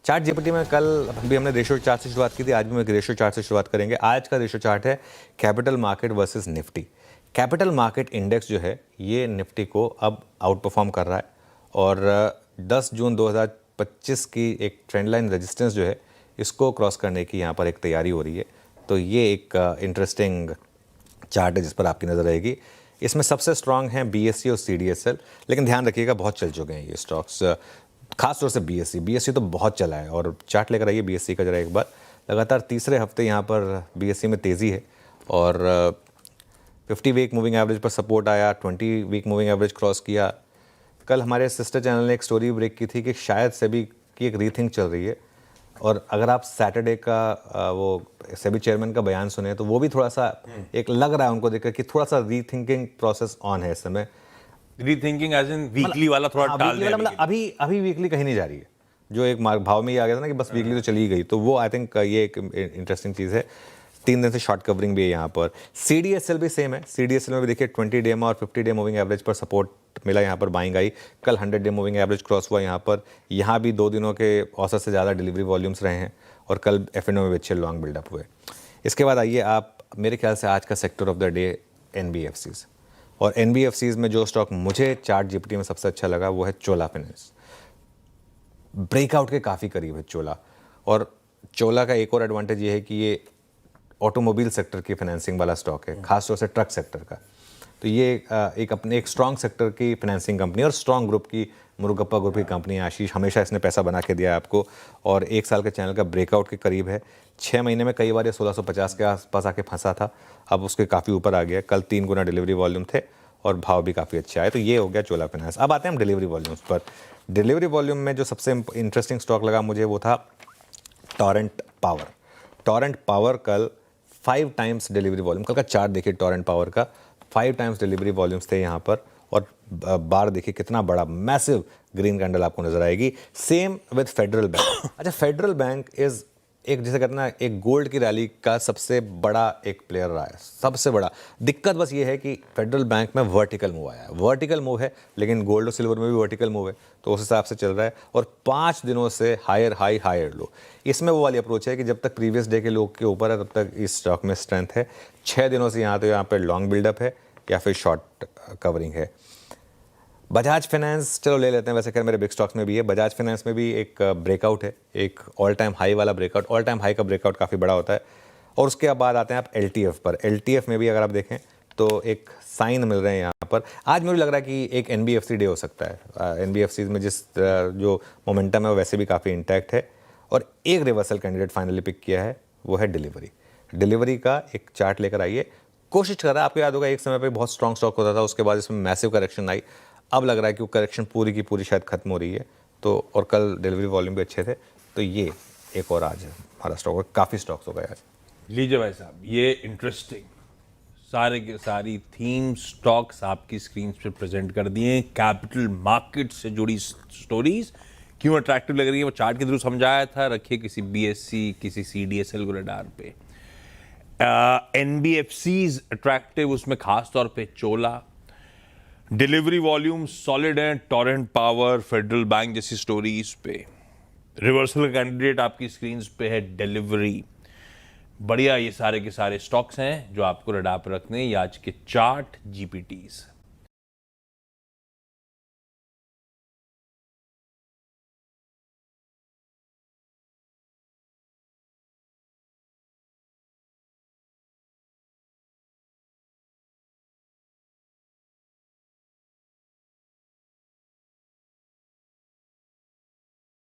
Chart GPT में कल भी हमने रेशियो चार्ट से शुरुआत की थी, आज भी हम एक रेशियो चार्ट से शुरुआत करेंगे। आज का रेशियो चार्ट है capital market versus Nifty. Capital market index जो है ये निफ्टी को अब आउट परफॉर्म कर रहा है और 10 जून 2025 की एक ट्रेंड लाइन रेजिस्टेंस जो है इसको क्रॉस करने की यहाँ पर एक तैयारी हो रही है। तो ये एक इंटरेस्टिंग चार्ट है जिस पर आपकी नज़र रहेगी। इसमें सबसे स्ट्रांग हैं बीएसई और सीडीएसएल, लेकिन ध्यान रखिएगा बहुत चल चुके हैं ये स्टॉक्स, खास तौर से बीएसई तो बहुत चला है। और चार्ट लेकर आइए बीएसई का जरा एक बार। लगातार तीसरे हफ्ते यहाँ पर बीएसई में तेज़ी है और 50 वीक मूविंग एवरेज पर सपोर्ट आया, 20 वीक मूविंग एवरेज क्रॉस किया। कल हमारे सिस्टर चैनल ने एक स्टोरी ब्रेक की थी कि शायद सेबी की एक रीथिंक चल रही है, और अगर आप सैटरडे का वो सेबी चेयरमैन का बयान सुने तो वो भी थोड़ा सा एक लग रहा है उनको देखकर कि थोड़ा सा रीथिंकिंग प्रोसेस ऑन है इस समय। रीथिंकिंग एज इन वीकली वाला थोड़ा टाल वीकली वाला मतलब अभी वीकली कहीं नहीं जा रही है। जो एक भाव में ये आ गया था ना कि बस वीकली तो चली गई, तो वो आई थिंक ये एक इंटरेस्टिंग चीज़ है। 3 दिन से शॉर्ट कवरिंग भी है यहाँ पर। सीडीएसएल भी सेम है। सीडीएसएल में भी देखिए 20 डे में और 50 डे मूविंग एवरेज पर सपोर्ट मिला, यहाँ पर बाइंग आई। कल 100 डे मूविंग एवरेज क्रॉस हुआ यहाँ पर। यहाँ भी 2 दिनों के औसत से ज़्यादा डिलीवरी वॉल्यूम्स रहे हैं और कल एफएनओ में भी अच्छे लॉन्ग बिल्डअप हुए। इसके बाद आइए आप, मेरे ख्याल से आज का sector of the day NBFCs, और एनबीएफसीज में जो स्टॉक मुझे चार्ट जीपीटी में सबसे अच्छा लगा वो है चोला फाइनेंस। ब्रेकआउट के काफ़ी करीब है चोला, और चोला का एक और एडवांटेज ये है कि ये ऑटोमोबाइल सेक्टर की फाइनेंसिंग वाला स्टॉक है, खासतौर से ट्रक सेक्टर का। तो ये एक स्ट्रॉन्ग सेक्टर की फाइनेंसिंग कंपनी और स्ट्रॉन्ग ग्रुप की, मुरुगप्पा ग्रुप की कंपनी है। आशीष हमेशा इसने पैसा बना के दिया है आपको, और 1 साल के चैनल का ब्रेकआउट के करीब है। 6 महीने में कई बार ये 1650 के आसपास आके फंसा था, अब उसके काफ़ी ऊपर आ गया। कल 3 गुना डिलीवरी वॉल्यूम थे और भाव भी काफ़ी अच्छा है। तो ये हो गया चोला फाइनेंस। अब आते हैं हम डिलीवरी वॉल्यूम्स पर। डिलीवरी वॉल्यूम में जो सबसे इंटरेस्टिंग स्टॉक लगा मुझे वो था टोरेंट पावर। टोरेंट पावर कल 5 टाइम्स डिलीवरी वॉल्यूम, कल का चार्ट देखिए टोरेंट पावर का, 5 टाइम्स डिलीवरी वॉल्यूम्स थे यहाँ पर। और बार देखिए कितना बड़ा मैसिव ग्रीन कैंडल आपको नजर आएगी। Same with federal bank. अच्छा, फेडरल बैंक इज एक, जिसे कहते हैं ना, एक गोल्ड की रैली का सबसे बड़ा एक प्लेयर रहा है, सबसे बड़ा। दिक्कत बस ये है कि फेडरल बैंक में वर्टिकल मूव आया है। वर्टिकल मूव है, लेकिन गोल्ड और सिल्वर में भी वर्टिकल मूव है, तो उस हिसाब से चल रहा है। और 5 दिनों से हायर हाई हायर लो। इसमें वो वाली अप्रोच है कि जब तक प्रीवियस डे के लोग के ऊपर है तब तक इस स्टॉक में स्ट्रेंथ है। 6 दिनों से यहाँ पर लॉन्ग बिल्डअप है या फिर शॉर्ट कवरिंग है। बजाज फाइनेंस चलो ले लेते हैं, वैसे खैर मेरे बिग स्टॉक्स में भी है। बजाज फाइनेंस में भी एक ब्रेकआउट है, एक ऑल टाइम हाई वाला ब्रेकआउट। ऑल टाइम हाई का ब्रेकआउट काफ़ी बड़ा होता है। और उसके बाद आते हैं आप एलटीएफ पर। एलटीएफ में भी अगर आप देखें तो एक साइन मिल रहे हैं यहाँ पर। आज मुझे लग रहा है कि एक एनबीएफसी डे हो सकता है। एनबीएफसी में जिस जो मोमेंटम है वो वैसे भी काफ़ी इंटैक्ट है। और एक रिवर्सल कैंडिडेट फाइनली पिक किया है, वो है डिलीवरी। डिलीवरी का एक चार्ट लेकर आइए। कोशिश कर रहा है, आपको याद होगा एक समय पे बहुत स्ट्रॉन्ग स्टॉक होता था, उसके बाद इसमें मैसिव करेक्शन आई। अब लग रहा है कि वो करेक्शन पूरी की पूरी शायद खत्म हो रही है। तो और कल डिलीवरी वॉल्यूम भी अच्छे थे, तो ये एक और आज हमारा स्टॉक, काफ़ी स्टॉक्स हो गए आज। लीजिए भाई साहब, ये इंटरेस्टिंग सारे के सारी थीम स्टॉक्स आपकी स्क्रीन पे प्रेजेंट कर दिए। कैपिटल मार्केट से जुड़ी स्टोरीज क्यों अट्रैक्टिव लग रही है वो चार्ट के थ्रू समझाया था। रखिए किसी बीएससी, किसी सीडीएसएल को रडार पे। एनबीएफसीज अट्रैक्टिव, उसमें खास तौर पे चोला। डिलीवरी वॉल्यूम सॉलिड है, टोरेंट पावर, फेडरल बैंक जैसी स्टोरीज पे। रिवर्सल कैंडिडेट आपकी स्क्रीन पे है डिलीवरी। बढ़िया, ये सारे के सारे स्टॉक्स हैं जो आपको रडार पर रखने। ये आज के चार्ट जीपीटीज।